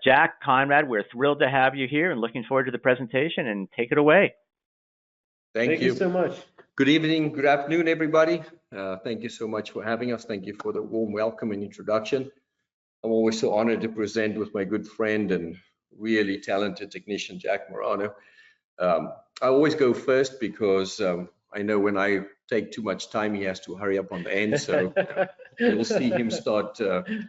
Jack, Conrad, we're thrilled to have you here and looking forward to the presentation, and take it away. Thank you so much. Good evening, good afternoon, everybody. Thank you so much for having us. Thank you for the warm welcome and introduction. I'm always so honored to present with my good friend and really talented technician, Jack Morano. I always go first because I know when I take too much time, he has to hurry up on the end. So you'll see him start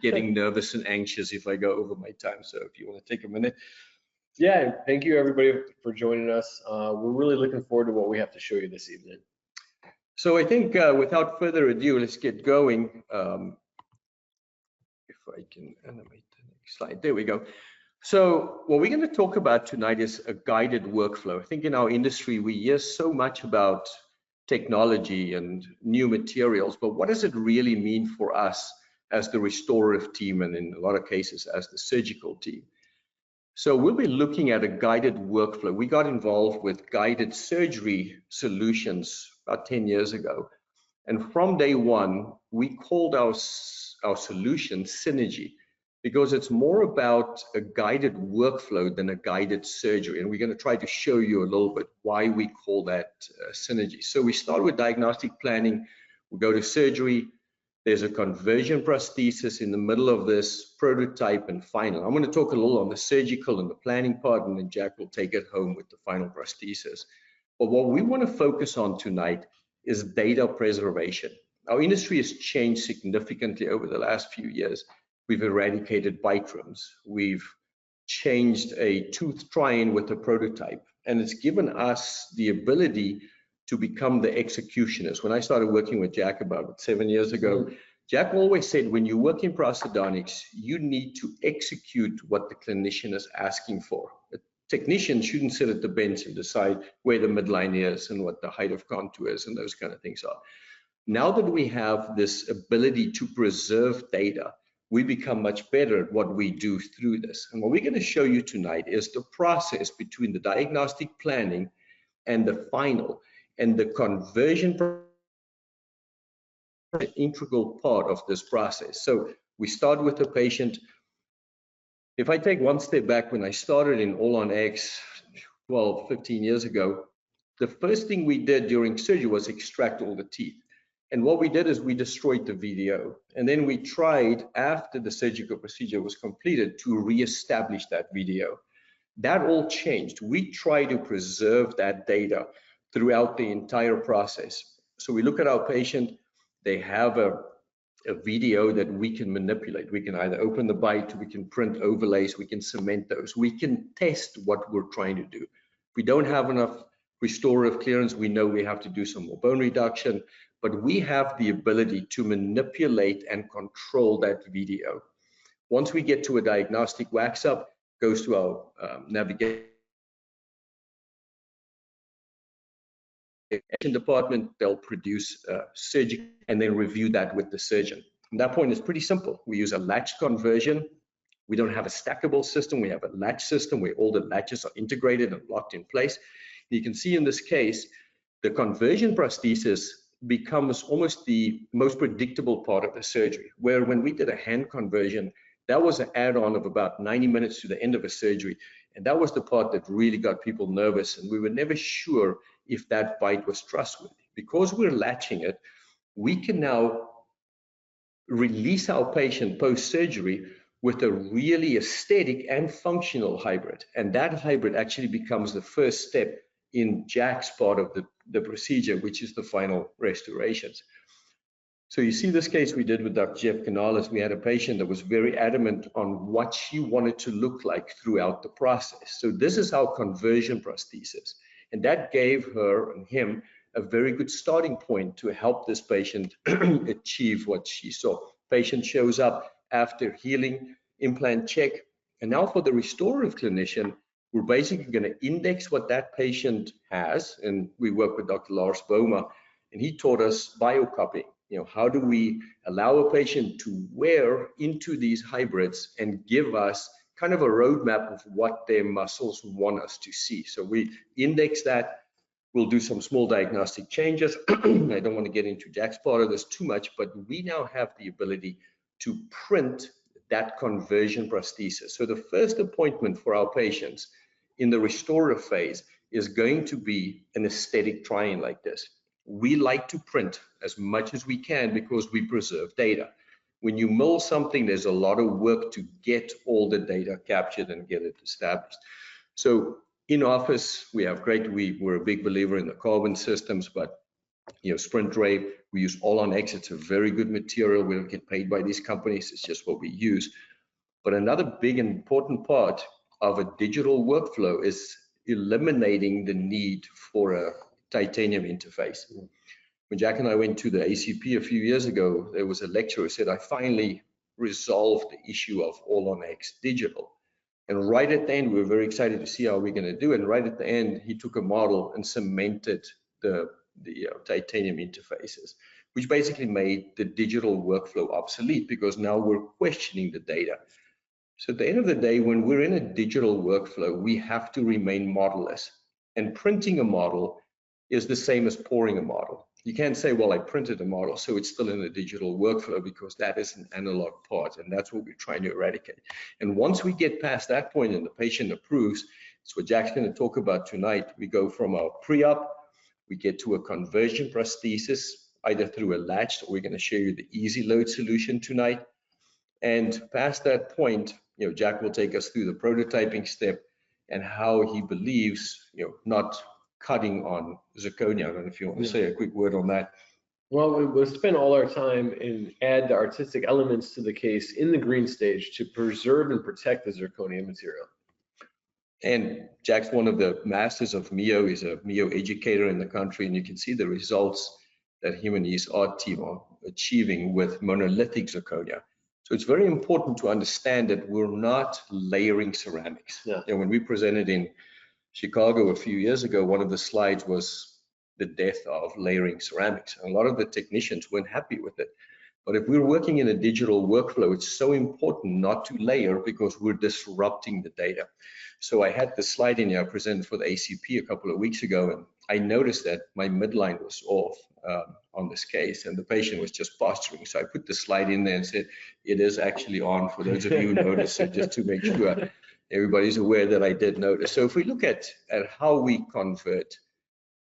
getting nervous and anxious if I go over my time. So if you want to take a minute. Yeah, thank you everybody for joining us. We're really looking forward to what we have to show you this evening. So I think without further ado, let's get going. If I can animate the next slide, there we go. So what we're going to talk about tonight is a guided workflow. I think in our industry, we hear so much about technology and new materials, but what does it really mean for us as the restorative team, and in a lot of cases as the surgical team? So we'll be looking at a guided workflow. We got involved with guided surgery solutions about 10 years ago. And from day one, we called our solution Synergy, because it's more about a guided workflow than a guided surgery. And we're going to try to show you a little bit why we call that Synergy. So we start with diagnostic planning, we go to surgery, there's a conversion prosthesis in the middle of this, prototype and final. I'm going to talk a little on the surgical and the planning part, and then Jack will take it home with the final prosthesis. But what we want to focus on tonight is data preservation. Our industry has changed significantly over the last few years. We've eradicated bite rooms. We've changed a tooth try-in with a prototype, and it's given us the ability to become the executionist. When I started working with Jack about 7 years ago, Jack always said, when you work in prosthodontics, you need to execute what the clinician is asking for. A technician shouldn't sit at the bench and decide where the midline is and what the height of contour is and those kind of things are. Now that we have this ability to preserve data, we become much better at what we do through this. And what we're going to show you tonight is the process between the diagnostic planning and the final, and the conversion, an integral part of this process. So we start with the patient. If I take one step back, when I started in All on X 12, 15 years ago, the first thing we did during surgery was extract all the teeth. And what we did is we destroyed the video. And then we tried, after the surgical procedure was completed, to reestablish that video. That all changed. We try to preserve that data throughout the entire process. So we look at our patient, they have a video that we can manipulate. We can either open the bite, we can print overlays, we can cement those. We can test what we're trying to do. If we don't have enough restorative clearance, we know we have to do some more bone reduction, but we have the ability to manipulate and control that video. Once we get to a diagnostic wax up, goes to our navigation department, they'll produce surgery and then review that with the surgeon. From that point, it's pretty simple. We use a latch conversion. We don't have a stackable system. We have a latch system where all the latches are integrated and locked in place. And you can see in this case, the conversion prosthesis becomes almost the most predictable part of the surgery, where when we did a hand conversion, that was an add-on of about 90 minutes to the end of a surgery. And that was the part that really got people nervous. And we were never sure if that bite was trustworthy. Because we're latching it, we can now release our patient post-surgery with a really aesthetic and functional hybrid. And that hybrid actually becomes the first step in Jack's part of the procedure, which is the final restorations. So you see this case we did with Dr. Jeff Canales. We had a patient that was very adamant on what she wanted to look like throughout the process. So this is our conversion prosthesis. And that gave her and him a very good starting point to help this patient achieve what she saw. Patient shows up after healing, implant check. And now for the restorative clinician, we're basically going to index what that patient has. And we work with Dr. Lars Boma, and he taught us biocopying. You know, how do we allow a patient to wear into these hybrids and give us kind of a roadmap of what their muscles want us to see. So we index that. We'll do some small diagnostic changes. I don't want to get into Jack's part of this too much, but we now have the ability to print that conversion prosthesis. So the first appointment for our patients in the restorative phase is going to be an aesthetic try-in like this. We like to print as much as we can because we preserve data. When you mill something, there's a lot of work to get all the data captured and get it established. So in office, we have we're a big believer in the carbon systems, but Sprint Ray, we use All-on-X. It's a very good material. We don't get paid by these companies. It's just what we use. But another big and important part of a digital workflow is eliminating the need for a titanium interface. When Jack and I went to the ACP a few years ago, there was a lecturer who said, I finally resolved the issue of All-on-X digital. And right at the end, we were very excited to see how we're going to do it. And right at the end, he took a model and cemented the titanium interfaces, which basically made the digital workflow obsolete because now we're questioning the data. So at the end of the day, when we're in a digital workflow, we have to remain modelless. And printing a model is the same as pouring a model. You can't say, well, I printed a model, so it's still in a digital workflow, because that is an analog part, and that's what we're trying to eradicate. And once we get past that point and the patient approves, it's what Jack's going to talk about tonight. We go from our pre-op, we get to a conversion prosthesis, either through a latch, or we're going to show you the easy load solution tonight. And past that point, Jack will take us through the prototyping step and how he believes, not cutting on zirconia. I don't know if you want to say a quick word on that. Well, we'll spend all our time and add the artistic elements to the case in the green stage to preserve and protect the zirconia material. And Jack's one of the masters of MIO. He's a MIO educator in the country, and you can see the results that him and his art team are achieving with monolithic zirconia. So it's very important to understand that we're not layering ceramics. Yeah. And when we presented in Chicago a few years ago, one of the slides was the death of layering ceramics. And a lot of the technicians weren't happy with it. But if we're working in a digital workflow, it's so important not to layer because we're disrupting the data. So I had the slide in here I presented for the ACP a couple of weeks ago, and I noticed that my midline was off on this case, and the patient was just posturing. So I put the slide in there and said, it is actually on for those of you who notice it, just to make sure everybody's aware that I did notice. So if we look at how we convert,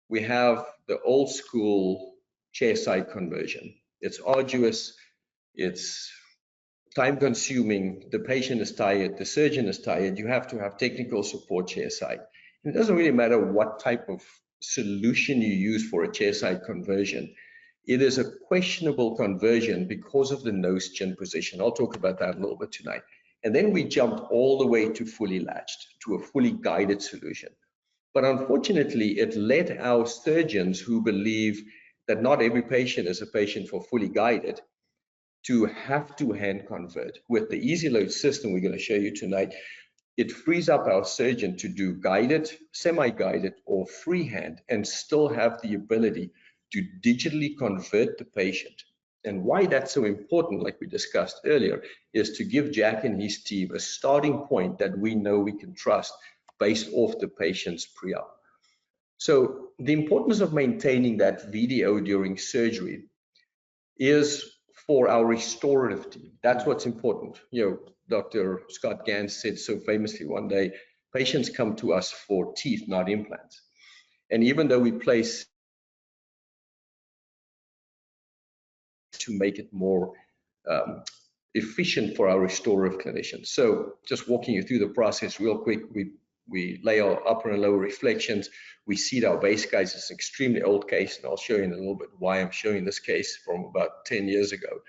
we have the old school chairside conversion. It's arduous, it's time consuming, the patient is tired, the surgeon is tired, you have to have technical support chairside. And it doesn't really matter what type of solution you use for a chairside conversion. It is a questionable conversion because of the nose-chin position. I'll talk about that a little bit tonight. And then we jumped all the way to fully latched, to a fully guided solution. But unfortunately, it led our surgeons who believe that not every patient is a patient for fully guided to have to hand convert. With the easy load system we're going to show you tonight, it frees up our surgeon to do guided, semi-guided, or freehand and still have the ability to digitally convert the patient. And why that's so important, like we discussed earlier, is to give Jack and his team a starting point that we know we can trust based off the patient's pre-op. So the importance of maintaining that video during surgery is for our restorative team. That's what's important. Dr. Scott Gans said so famously one day, patients come to us for teeth, not implants. And even though we place to make it more efficient for our restorative clinicians. So just walking you through the process real quick, we lay our upper and lower reflections. We seat our base guides. It's an extremely old case, and I'll show you in a little bit why I'm showing this case from about 10 years ago.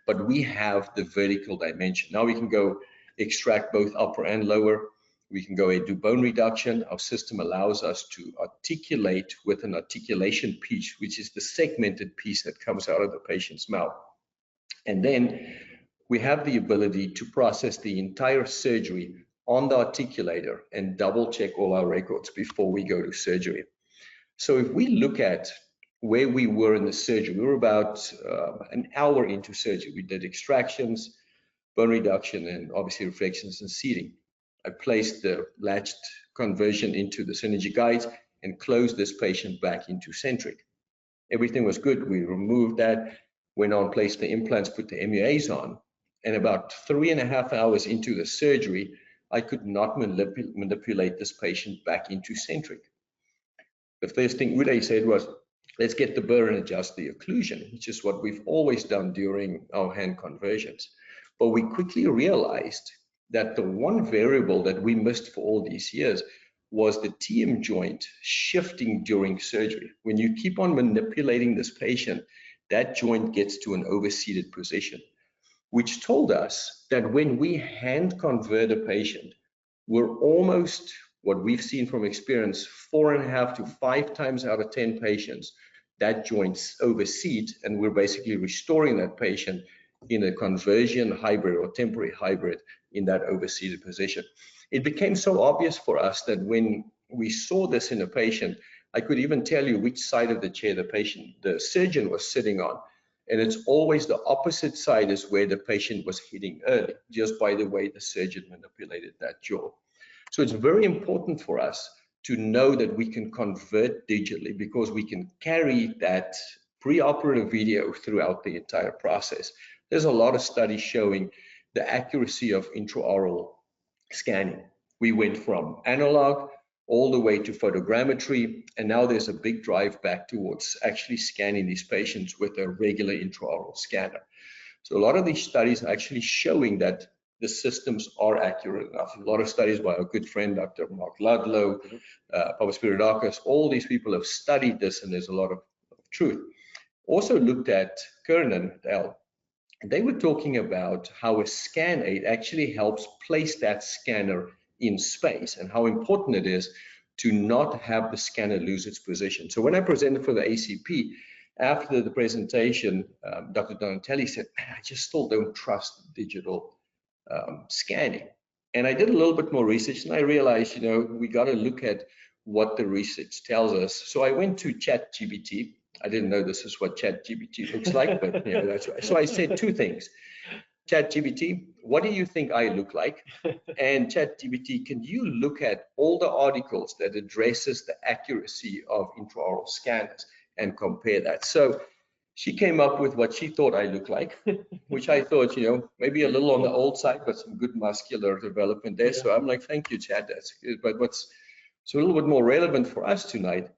But we have the vertical dimension. Now we can go extract both upper and lower. We can go and do bone reduction. Our system allows us to articulate with an articulation piece, which is the segmented piece that comes out of the patient's mouth. And then we have the ability to process the entire surgery on the articulator and double check all our records before we go to surgery. So if we look at where we were in the surgery, we were about an hour into surgery. We did extractions, bone reduction, and obviously reflections and seating. I placed the latched conversion into the Synergy guides and closed this patient back into centric. Everything was good. We removed that, went on, placed the implants, put the MUAs on, And about 3.5 hours into the surgery, I could not manipulate this patient back into centric. The first thing Uday said was, let's get the burr and adjust the occlusion, which is what we've always done during our hand conversions. But we quickly realized that the one variable that we missed for all these years was the TM joint shifting during surgery. When you keep on manipulating this patient, that joint gets to an overseated position, which told us that when we hand convert a patient, we're almost, what we've seen from experience, 4.5 to 5 times out of 10 patients, that joint's overseat, and we're basically restoring that patient in a conversion hybrid or temporary hybrid in that overseated position. It became so obvious for us that when we saw this in a patient, I could even tell you which side of the chair the surgeon was sitting on. And it's always the opposite side is where the patient was hitting early, just by the way the surgeon manipulated that jaw. So it's very important for us to know that we can convert digitally, because we can carry that preoperative video throughout the entire process. There's a lot of studies showing the accuracy of intraoral scanning. We went from analog all the way to photogrammetry, and now there's a big drive back towards actually scanning these patients with a regular intraoral scanner. So a lot of these studies are actually showing that the systems are accurate enough. A lot of studies by our good friend, Dr. Mark Ludlow, Papaspiridakis, all these people have studied this, and there's a lot of truth. Also looked at Kernan et al. And they were talking about how a scan aid actually helps place that scanner in space, and how important it is to not have the scanner lose its position. So when I presented for the ACP, after the presentation, Dr. Donatelli said, I just still don't trust digital scanning. And I did a little bit more research, and I realized, we got to look at what the research tells us. So I went to ChatGPT. I didn't know this is what ChatGPT looks like, but that's right. So I said 2 things. ChatGPT, what do you think I look like? And ChatGPT, can you look at all the articles that addresses the accuracy of intraoral scanners and compare that? So she came up with what she thought I look like, which I thought, maybe a little on the old side, but some good muscular development there. Yeah. So I'm like, thank you, Chat. That's good. But what's so a little bit more relevant for us tonight,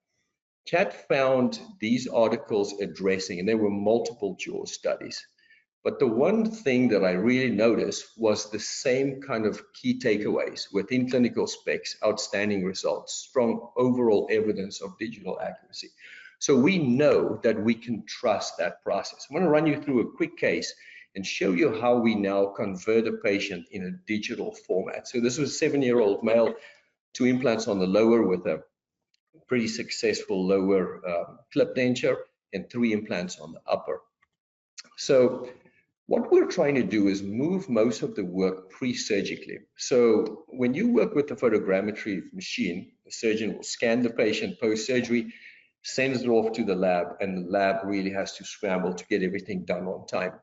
Chat found these articles addressing, and there were multiple jaw studies. But the one thing that I really noticed was the same kind of key takeaways within clinical specs, outstanding results, strong overall evidence of digital accuracy. So we know that we can trust that process. I'm going to run you through a quick case and show you how we now convert a patient in a digital format. So this was a 7-year-old male, 2 implants on the lower with a pretty successful lower clip denture, and 3 implants on the upper. So what we're trying to do is move most of the work pre-surgically. So when you work with the photogrammetry machine, the surgeon will scan the patient post-surgery, sends it off to the lab, and the lab really has to scramble to get everything done on time.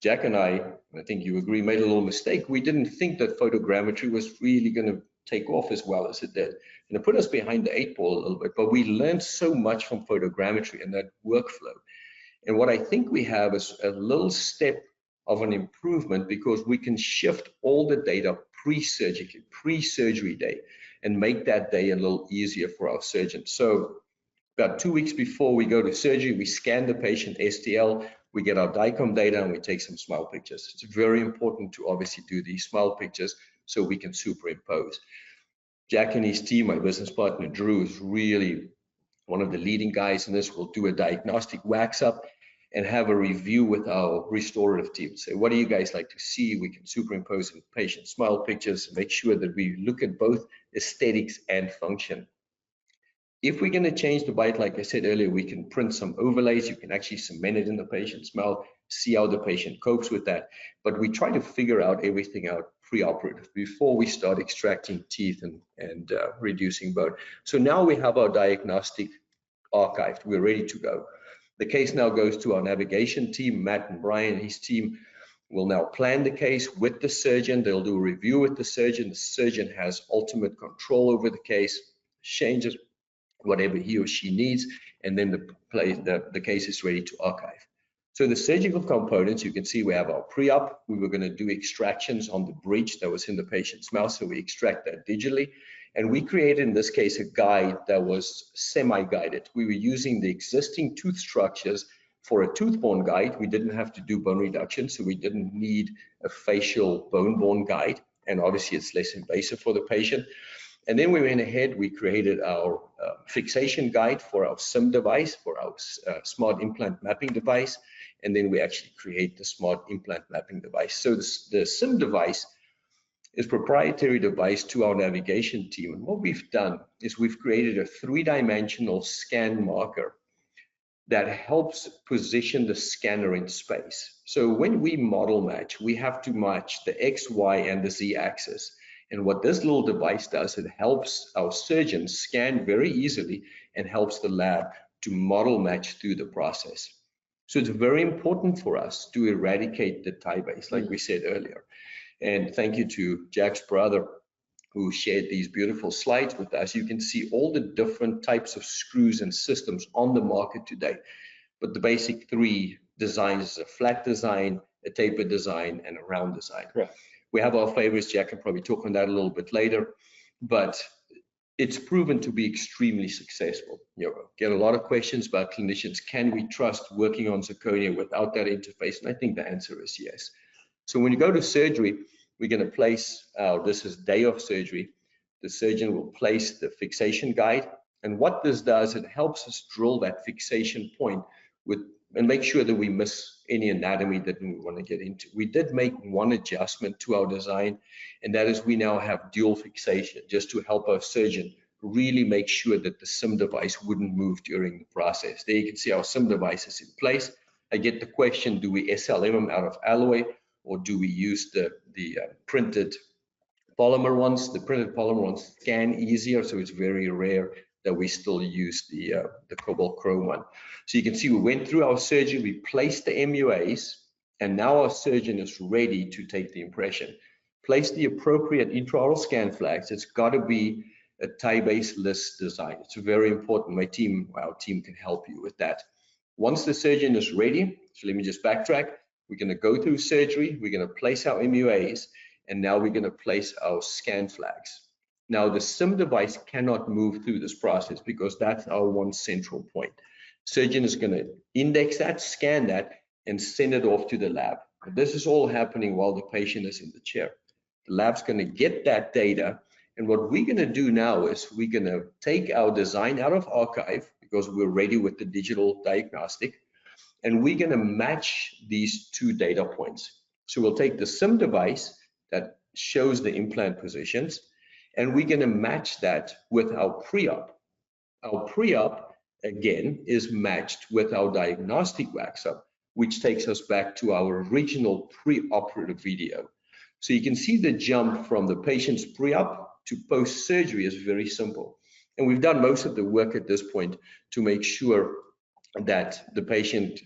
Jack and I think you agree, made a little mistake. We didn't think that photogrammetry was really going to take off as well as it did. And it put us behind the 8 ball a little bit, but we learned so much from photogrammetry and that workflow. And what I think we have is a little step of an improvement, because we can shift all the data pre-surgically, pre-surgery day, and make that day a little easier for our surgeons. So about 2 weeks before we go to surgery, we scan the patient STL, we get our DICOM data, and we take some smile pictures. It's very important to obviously do these smile pictures so we can superimpose. Jack and his team, my business partner Drew, is really one of the leading guys in this. We'll do a diagnostic wax up and have a review with our restorative team. Say, what do you guys like to see? We can superimpose some patient smile pictures and make sure that we look at both aesthetics and function. If we're going to change the bite, like I said earlier, we can print some overlays. You can actually cement it in the patient's smile, see how the patient copes with that. But we try to figure out everything out pre-operative before we start extracting teeth and reducing bone. So now we have our diagnostic archived. We're ready to go. The case now goes to our navigation team. Matt and Brian and his team will now plan the case with the surgeon. They'll do a review with the surgeon. The surgeon has ultimate control over the case, changes whatever he or she needs, and then the case is ready to archive. So the surgical components, you can see we have our pre-op. We were going to do extractions on the bridge that was in the patient's mouth, so we extract that digitally. And we created, in this case, a guide that was semi-guided. We were using the existing tooth structures for a tooth-borne guide. We didn't have to do bone reduction, so we didn't need a facial bone-borne guide. And obviously, it's less invasive for the patient. And then we went ahead, we created our fixation guide for our SIM device, for our smart implant mapping device. And then we actually create the smart implant mapping device. So the SIM device is a proprietary device to our navigation team. And what we've done is we've created a 3-dimensional scan marker that helps position the scanner in space. So when we model match, we have to match the X, Y, and the Z axis. And what this little device does, it helps our surgeons scan very easily and helps the lab to model match through the process. So it's very important for us to eradicate the tie base, like we said earlier. And thank you to Jack's brother who shared these beautiful slides with us. You can see all the different types of screws and systems on the market today. But the basic 3 designs is a flat design, a tapered design, and a round design. Right. We have our favorites. Jack can probably talk on that a little bit later, but it's proven to be extremely successful. You know, get a lot of questions about clinicians. Can we trust working on zirconia without that interface? And I think the answer is yes. So when you go to surgery, we're going to place, this is day of surgery. The surgeon will place the fixation guide. And what this does, it helps us drill that fixation point and make sure that we miss any anatomy that we want to get into. We did make one adjustment to our design, and that is we now have dual fixation, just to help our surgeon really make sure that the SIM device wouldn't move during the process. There you can see our SIM device is in place. I get the question, do we SLM them out of alloy, or do we use the printed polymer ones? The printed polymer ones scan easier, so it's very rare that we still use the cobalt chrome one. So you can see we went through our surgery, we placed the MUAs, and now our surgeon is ready to take the impression. Place the appropriate intraoral scan flags. It's got to be a tie-based list design. It's very important. Our team can help you with that. Once the surgeon is ready, so let me just backtrack. We're going to go through surgery, we're going to place our MUAs, and now we're going to place our scan flags. Now the SIM device cannot move through this process because that's our one central point. Surgeon is going to index that, scan that, and send it off to the lab. This is all happening while the patient is in the chair. The lab's going to get that data, and what we're going to do now is we're going to take our design out of archive because we're ready with the digital diagnostic, and we're going to match these 2 data points. So we'll take the SIM device that shows the implant positions, and we're going to match that with our pre-op. Our pre-op, again, is matched with our diagnostic wax-up, which takes us back to our original pre-operative video. So you can see the jump from the patient's pre-op to post-surgery is very simple. And we've done most of the work at this point to make sure that the patient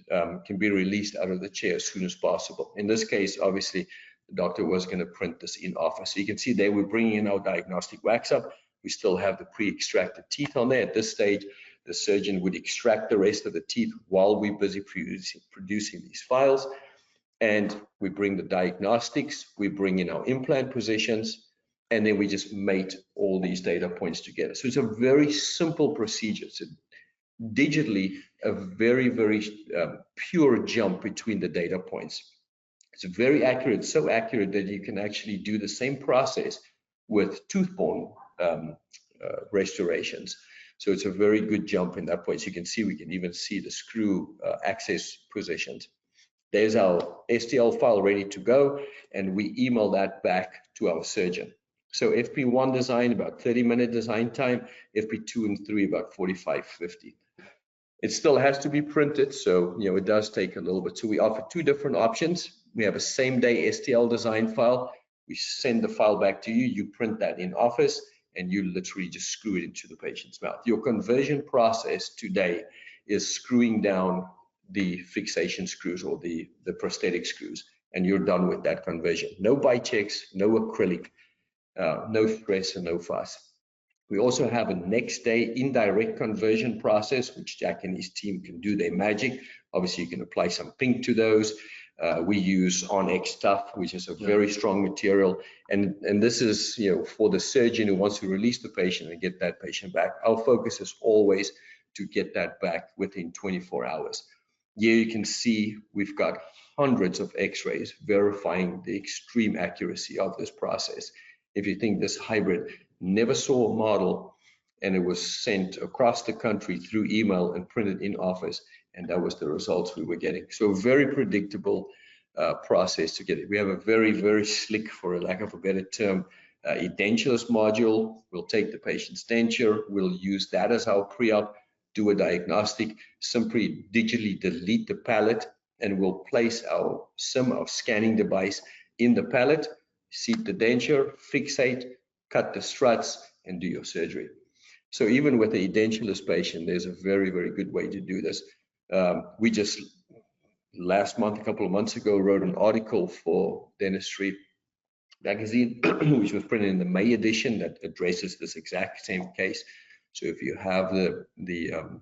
can be released out of the chair as soon as possible. In this case, obviously, the doctor was going to print this in office. So you can see there we're bringing in our diagnostic wax up. We still have the pre-extracted teeth on there. At this stage, the surgeon would extract the rest of the teeth while we're busy producing these files. And we bring the diagnostics, we bring in our implant positions, and then we just mate all these data points together. So it's a very simple procedure. It's digitally a very, very pure jump between the data points. It's very accurate, so accurate that you can actually do the same process with tooth-borne restorations. So it's a very good jump in that point. So you can see, we can even see the screw access positions. There's our STL file ready to go, and we email that back to our surgeon. So FP1 design, about 30-minute design time, FP2 and 3, about 45, 50. It still has to be printed, so it does take a little bit. So we offer 2 different options. We have a same-day STL design file. We send the file back to you. You print that in office, and you literally just screw it into the patient's mouth. Your conversion process today is screwing down the fixation screws or the prosthetic screws, and you're done with that conversion. No bite checks, no acrylic, no stress, and no fuss. We also have a next day indirect conversion process, which Jack and his team can do their magic Obviously, you can apply some pink to those. We use Onyx Tough, which is a very strong material. And this is, for the surgeon who wants to release the patient and get that patient back. Our focus is always to get that back within 24 hours. Here you can see we've got hundreds of x-rays verifying the extreme accuracy of this process. If you think this hybrid never saw a model and it was sent across the country through email and printed in office, and that was the results we were getting. So very predictable process to get it. We have a very, very slick, for a lack of a better term, edentulous module. We'll take the patient's denture, we'll use that as our pre-op, do a diagnostic, simply digitally delete the palate, and we'll place our SIM, our scanning device, in the palate, seat the denture, fixate, cut the struts, and do your surgery. So even with the edentulous patient, there's a very, very good way to do this. We just last month, a couple of months ago, wrote an article for Dentistry magazine, which was printed in the May edition, that addresses this exact same case. So if you have the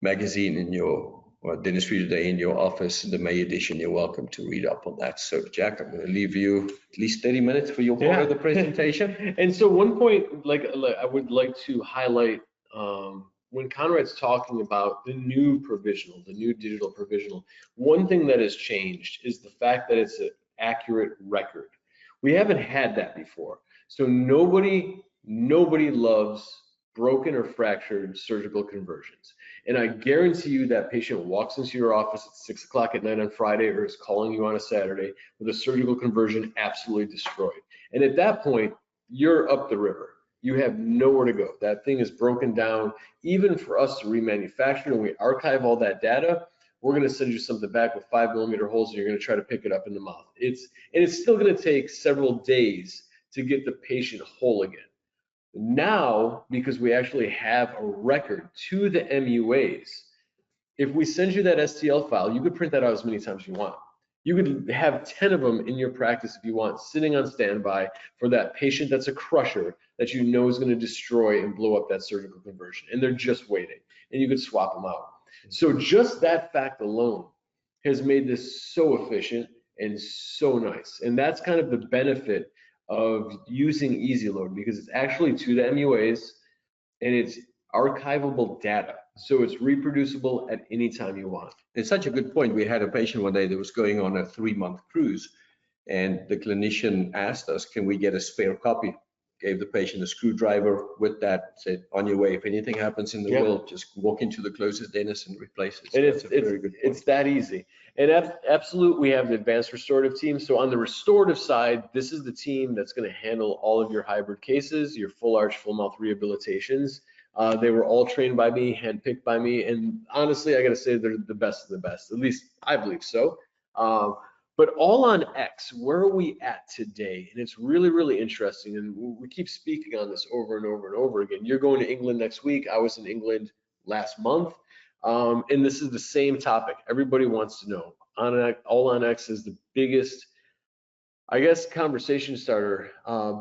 magazine in your, or Dentistry Today in your office, the May edition, you're welcome to read up on that. So Jack, I'm going to leave you at least 30 minutes for your part of the presentation. And so one point, like I would like to highlight, when Conrad's talking about the new provisional, the new digital provisional, one thing that has changed is the fact that it's an accurate record. We haven't had that before. So nobody loves broken or fractured surgical conversions. And I guarantee you that patient walks into your office at 6 o'clock at night on Friday, or is calling you on a Saturday with a surgical conversion absolutely destroyed. And at that point, you're up the river. You have nowhere to go. That thing is broken down. Even for us to remanufacture, and we archive all that data, we're going to send you something back with 5mm holes, and you're going to try to pick it up in the mouth. It's still going to take several days to get the patient whole again. Now, because we actually have a record to the MUAs, if we send you that STL file, you could print that out as many times as you want. You could have 10 of them in your practice if you want, sitting on standby for that patient that's a crusher that you know is going to destroy and blow up that surgical conversion, and they're just waiting, and you could swap them out. So just that fact alone has made this so efficient and so nice, and that's kind of the benefit of using EasyLoad, because it's actually to the MUAs and it's archivable data. So it's reproducible at any time you want. It's such a good point. We had a patient one day that was going on a 3-month cruise, and the clinician asked us, can we get a spare copy? Gave the patient a screwdriver with that, said, on your way, if anything happens in the world, just walk into the closest dentist and replace it. So and it's that easy. And absolutely, we have an advanced restorative team. So on the restorative side, this is the team that's going to handle all of your hybrid cases, your full arch, full mouth rehabilitations. They were all trained by me, handpicked by me, and honestly, I got to say they're the best of the best. At least I believe so. But all on X, where are we at today? And it's really, really interesting. And we keep speaking on this over and over and over again. You're going to England next week. I was in England last month. And this is the same topic. Everybody wants to know. All on X is the biggest, I guess, conversation starter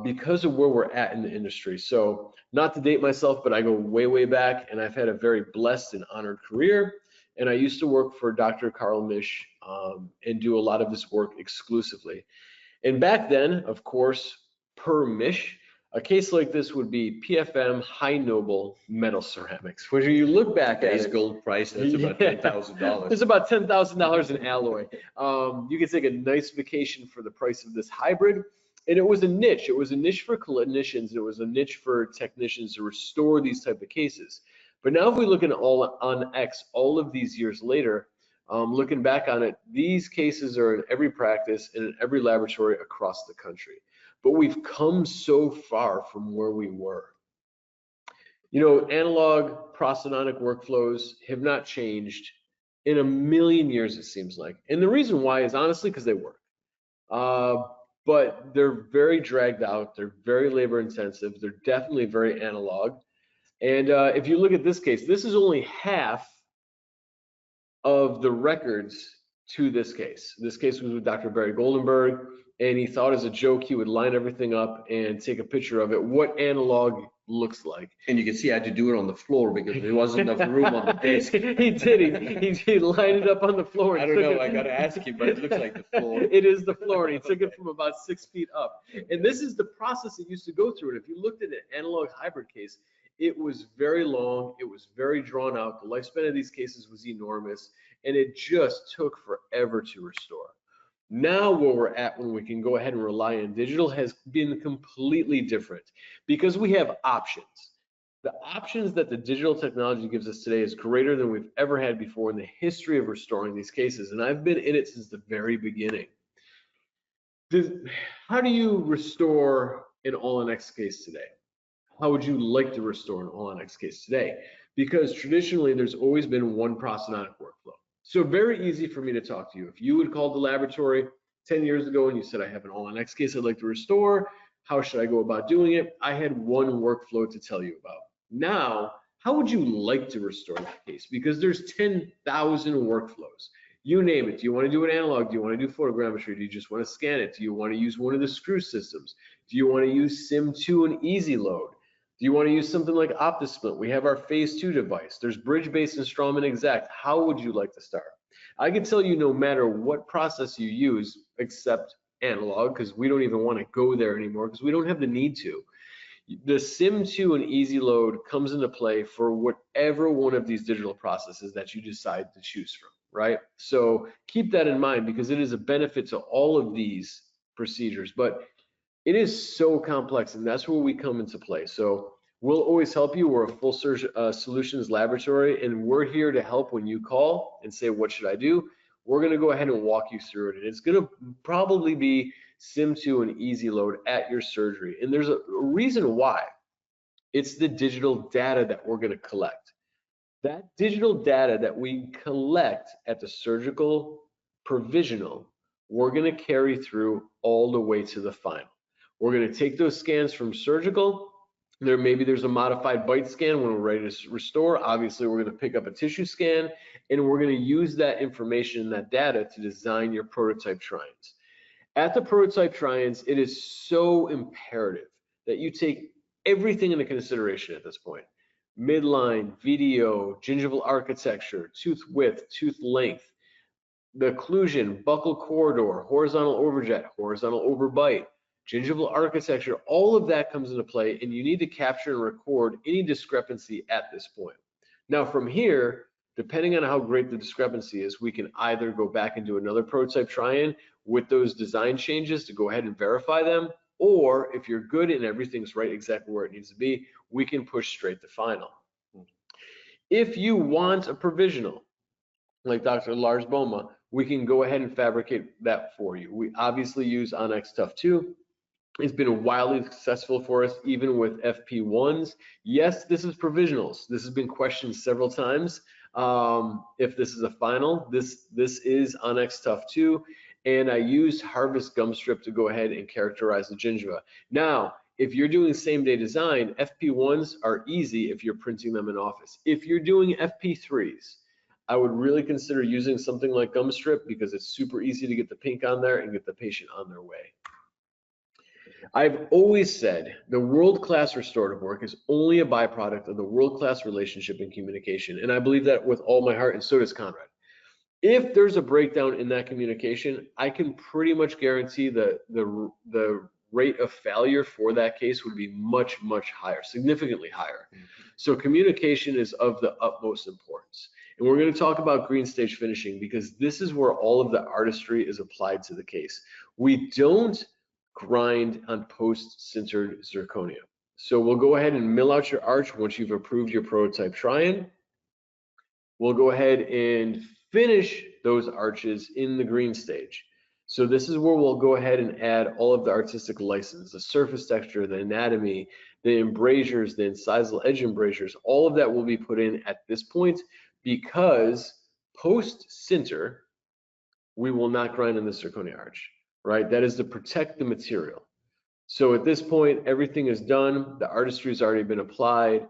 because of where we're at in the industry. So not to date myself, but I go way, way back, and I've had a very blessed and honored career. And I used to work for Dr. Carl Misch and do a lot of this work exclusively. And back then, of course, per Misch, a case like this would be PFM high noble metal ceramics. When you look back at it, gold price, that's about $10,000. It's about $10,000 in alloy. You can take a nice vacation for the price of this hybrid. And it was a niche. It was a niche for clinicians. It was a niche for technicians to restore these type of cases. But now if we look at all on X, all of these years later, looking back on it, these cases are in every practice and in every laboratory across the country. But we've come so far from where we were. You know, analog prosthodontic workflows have not changed in a million years, it seems like. And the reason why is honestly because they work. But they're very dragged out. They're very labor intensive. They're definitely very analog. And if you look at this case, this is only half of the records to this case. This case was with Dr. Barry Goldenberg, and he thought as a joke he would line everything up and take a picture of it, what analog looks like. And you can see I had to do it on the floor because there wasn't enough room on the desk. He did. He lined it up on the floor. I don't know. I got to ask you, but it looks like the floor. It is the floor, and he took it from about 6 feet up. And this is the process it used to go through. And if you looked at an analog hybrid case, it was very long. It was very drawn out. The lifespan of these cases was enormous, and it just took forever to restore. Now where we're at when we can go ahead and rely on digital has been completely different because we have options. The options that the digital technology gives us today is greater than we've ever had before in the history of restoring these cases. And I've been in it since the very beginning. How do you restore an all-on-X case today? How would you like to restore an all-on-X case today? Because traditionally there's always been one prosthodontic workflow. So very easy for me to talk to you. If you would call the laboratory 10 years ago and you said, I have an all-on-X case I'd like to restore, how should I go about doing it? I had one workflow to tell you about. Now, how would you like to restore that case? Because there's 10,000 workflows. You name it. Do you want to do an analog? Do you want to do photogrammetry? Do you just want to scan it? Do you want to use one of the screw systems? Do you want to use Sim2 and Easy Load? Do you want to use something like OptiSplint? We have our phase 2 device. There's bridge-based and Straumann Exact. How would you like to start? I can tell you no matter what process you use, except analog, because we don't even want to go there anymore because we don't have the need to. The Sim2 and Easy Load comes into play for whatever one of these digital processes that you decide to choose from, right? So keep that in mind because it is a benefit to all of these procedures, but it is so complex, and that's where we come into play. So we'll always help you. We're a full solutions laboratory, and we're here to help when you call and say, what should I do? We're going to go ahead and walk you through it. And it's going to probably be Sim2 and Easy Load at your surgery. And there's a reason why. It's the digital data that we're going to collect. That digital data that we collect at the surgical provisional, we're going to carry through all the way to the final. We're going to take those scans from surgical. Maybe there's a modified bite scan when we're ready to restore. Obviously, we're going to pick up a tissue scan, and we're going to use that information and that data to design your prototype try-ins. At the prototype try-ins, it is so imperative that you take everything into consideration at this point. Midline, VDO, gingival architecture, tooth width, tooth length, the occlusion, buccal corridor, horizontal overjet, horizontal overbite, gingival architecture, all of that comes into play, and you need to capture and record any discrepancy at this point. Now from here, depending on how great the discrepancy is, we can either go back and do another prototype try-in with those design changes to go ahead and verify them, or if you're good and everything's right exactly where it needs to be, we can push straight to final. If you want a provisional, like Dr. Lars Boma, we can go ahead and fabricate that for you. We obviously use Onyx Tough 2. It's been wildly successful for us, even with FP1s. Yes, this is provisionals. This has been questioned several times. If this is a final, this is Onyx Tough 2, and I used Harvest Gum Strip to go ahead and characterize the gingiva. Now, if you're doing same-day design, FP1s are easy if you're printing them in office. If you're doing FP3s, I would really consider using something like Gum Strip because it's super easy to get the pink on there and get the patient on their way. I've always said the world-class restorative work is only a byproduct of the world-class relationship and communication, and I believe that with all my heart, and so does Conrad. If there's a breakdown in that communication, I can pretty much guarantee that the rate of failure for that case would be much, much higher, significantly higher. So communication is of the utmost importance. And we're going to talk about green stage finishing because this is where all of the artistry is applied to the case. We don't grind on post-sintered zirconia. So we'll go ahead and mill out your arch once you've approved your prototype try-in. We'll go ahead and finish those arches in the green stage. So this is where we'll go ahead and add all of the artistic license, the surface texture, the anatomy, the embrasures, the incisal edge embrasures, all of that will be put in at this point because post-sinter, we will not grind on the zirconia arch, right? That is to protect the material. So at this point, everything is done, the artistry has already been applied,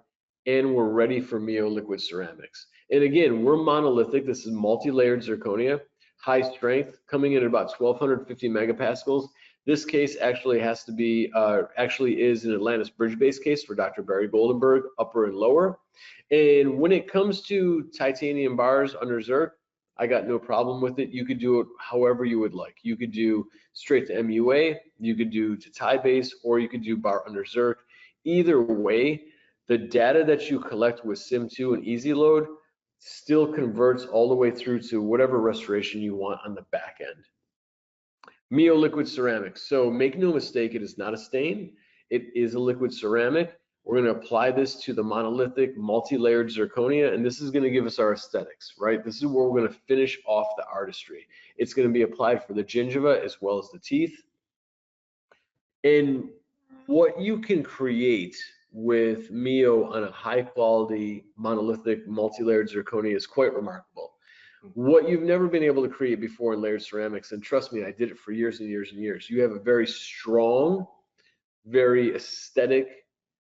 and we're ready for Mio liquid ceramics. And again, we're monolithic, this is multi-layered zirconia. high strength, coming in at about 1250 megapascals. This case actually has to be, actually is an Atlantis bridge-based case for Dr. Barry Goldenberg, upper and lower. And when it comes to titanium bars under Zerk, I got no problem with it. You could do it however you would like. You could do straight to MUA, you could do to tie base, or you could do bar under Zerk. Either way, the data that you collect with Sim2 and EasyLoad still converts all the way through to whatever restoration you want on the back end. Mio liquid ceramic. So make no mistake, it is not a stain. It is a liquid ceramic. We're going to apply this to the monolithic multi-layered zirconia, and this is going to give us our aesthetics, right? This is where we're going to finish off the artistry. It's going to be applied for the gingiva as well as the teeth. And what you can create with Mio on a high quality monolithic multi-layered zirconia is quite remarkable. What you've never been able to create before in layered ceramics, and trust me, I did it for years and years and years. You have a very strong, very aesthetic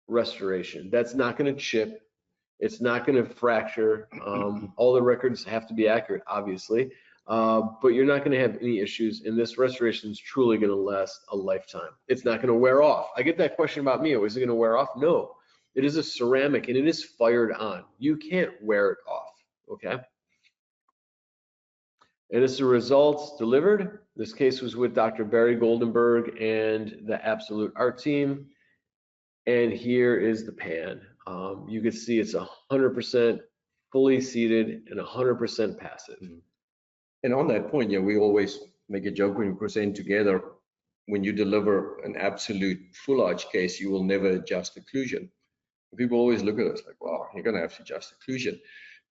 restoration. That's not going to chip. It's not going to fracture. All the records have to be accurate, obviously, but you're not going to have any issues. And this restoration is truly going to last a lifetime. It's not going to wear off. I get that question about Mio. Is it going to wear off? No. It is a ceramic and it is fired on. You can't wear it off. Okay. And it's the results delivered. This case was with Dr. Barry Goldenberg and the Absolute Art team. And here is the pan. You can see it's 100% fully seated and 100% passive. And on that point, yeah, we always make a joke when we present together. When you deliver an absolute full arch case, you will never adjust occlusion. People always look at us like, wow, you're going to have to adjust occlusion.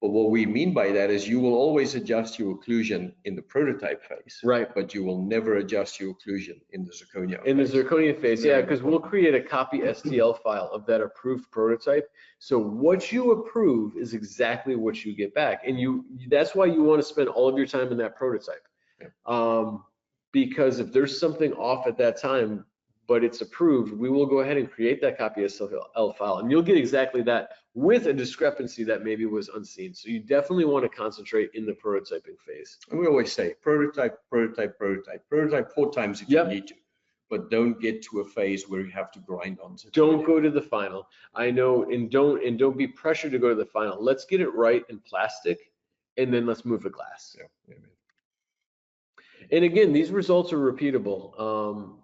But what we mean by that is you will always adjust your occlusion in the prototype phase, right? But you will never adjust your occlusion in the zirconia phase. In the zirconia phase, yeah, because we'll create a copy STL file of that approved prototype. So what you approve is exactly what you get back, and that's why you want to spend all of your time in that prototype. Yeah. Because if there's something off at that time, but it's approved, we will go ahead and create that copy STL file, and you'll get exactly that with a discrepancy that maybe was unseen. So you definitely want to concentrate in the prototyping phase. And we always say prototype, prototype, prototype, prototype 4 times if you need to, but don't get to a phase where you have to grind on. Don't go to the final. I know, and don't be pressured to go to the final. Let's get it right in plastic, and then let's move to glass. Yeah. And again, these results are repeatable.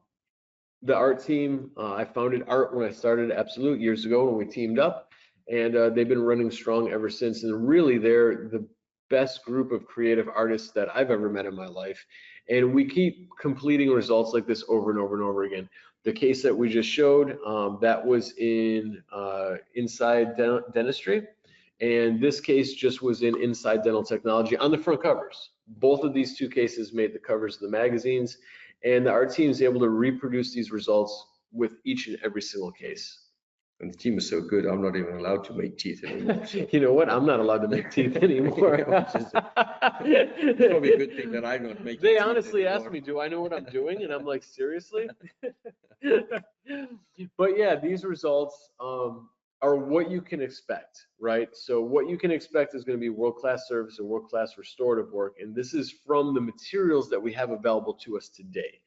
The art team, I founded art when I started Absolute years ago when we teamed up, and they've been running strong ever since. And really, they're the best group of creative artists that I've ever met in my life. And we keep completing results like this over and over and over again. The case that we just showed, that was in inside dentistry. And this case just was in inside dental technology on the front covers. Both of these two cases made the covers of the magazines. And the art team is able to reproduce these results with each and every single case. And the team is so good, I'm not even allowed to make teeth anymore. So. You know what? I'm not allowed to make teeth anymore. It's probably a good thing that I'm not making. They honestly asked me, do I know what I'm doing? And I'm like, seriously? But yeah, these results are what you can expect, right? So what you can expect is going to be world-class service and world-class restorative work. And this is from the materials that we have available to us today.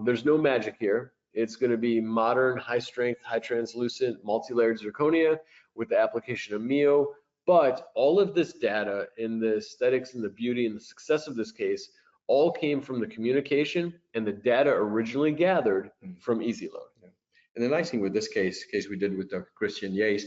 There's no magic here. It's going to be modern, high-strength, high-translucent, multi-layered zirconia with the application of Mio. But all of this data and the aesthetics and the beauty and the success of this case all came from the communication and the data originally gathered from EasyLoad. Yeah. And the nice thing with this case we did with Dr. Christian Yates,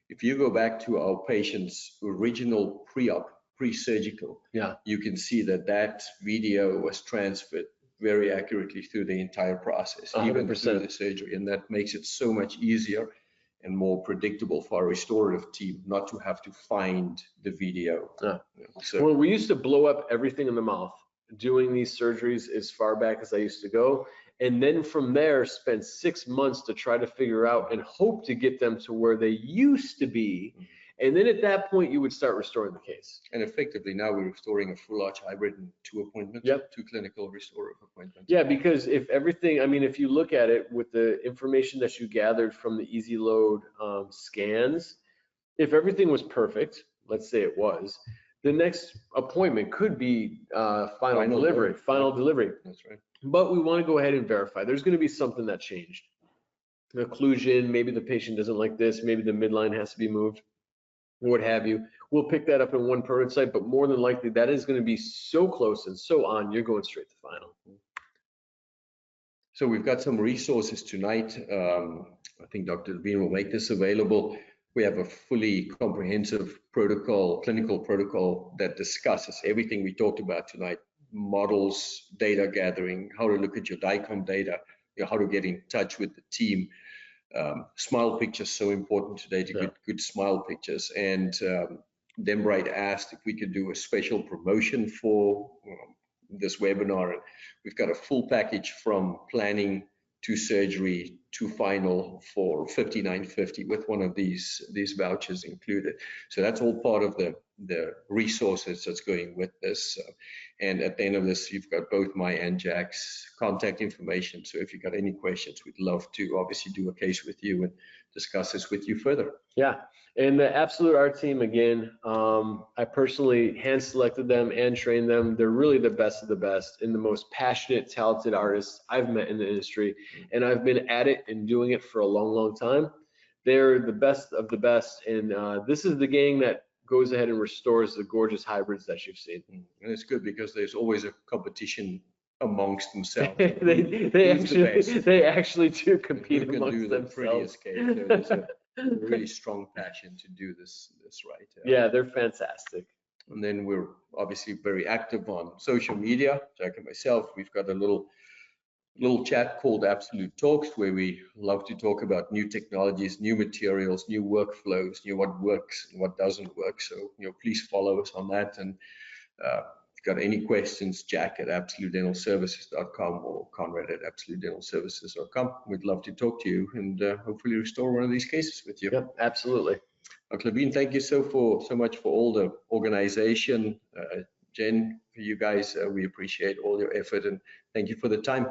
if you go back to our patient's original pre-op, pre-surgical, you can see that video was transferred very accurately through the entire process, 100%. Even through the surgery. And that makes it so much easier and more predictable for our restorative team not to have to find the video. So, well, we used to blow up everything in the mouth doing these surgeries as far back as I used to go. And then from there, spend 6 months to try to figure out and hope to get them to where they used to be. And then at that point, you would start restoring the case. And effectively, now we're restoring a full arch hybrid in 2 appointments, 2 clinical restorative appointments. Yeah, because if everything, I mean, if you look at it with the information that you gathered from the EasyLoad scans, if everything was perfect, let's say it was, the next appointment could be final delivery. That's right. But we want to go ahead and verify. There's going to be something that changed. An occlusion, maybe the patient doesn't like this, maybe the midline has to be moved, what have you. We'll pick that up in one prototype, but more than likely that is going to be so close and so on, you're going straight to final. So we've got some resources tonight. I think Dr. Levine will make this available. We have a fully comprehensive protocol, clinical protocol that discusses everything we talked about tonight: models, data gathering, how to look at your DICOM data, how to get in touch with the team. Smile pictures so important today to get good smile pictures. And Dembright asked if we could do a special promotion for this webinar. And we've got a full package from planning to surgery to final for $59.50 with one of these vouchers included. So that's all part of the resources that's going with this. And at the end of this, you've got both my and Jack's contact information. So if you've got any questions, we'd love to obviously do a case with you and discuss this with you further. Yeah, and the Absolute Art team, again, I personally hand selected them and trained them. They're really the best of the best and the most passionate, talented artists I've met in the industry. And I've been at it and doing it for a long, long time. They're the best of the best. And this is the gang that goes ahead and restores the gorgeous hybrids that you've seen. And it's good because there's always a competition amongst themselves. they actually do compete who can amongst do the themselves. prettiest cake. So there's a really strong passion to do this right. Yeah, they're fantastic. And then we're obviously very active on social media. Jack and myself, we've got a little chat called Absolute Talks, where we love to talk about new technologies, new materials, new workflows, what works and what doesn't work. So, please follow us on that. And if you've got any questions, Jack at absolutedentalservices.com or Conrad at absolutedentalservices.com. We'd love to talk to you and hopefully restore one of these cases with you. Yep, absolutely. Dr. Levine, thank you so much for all the organization. Jen, for you guys, we appreciate all your effort and thank you for the time.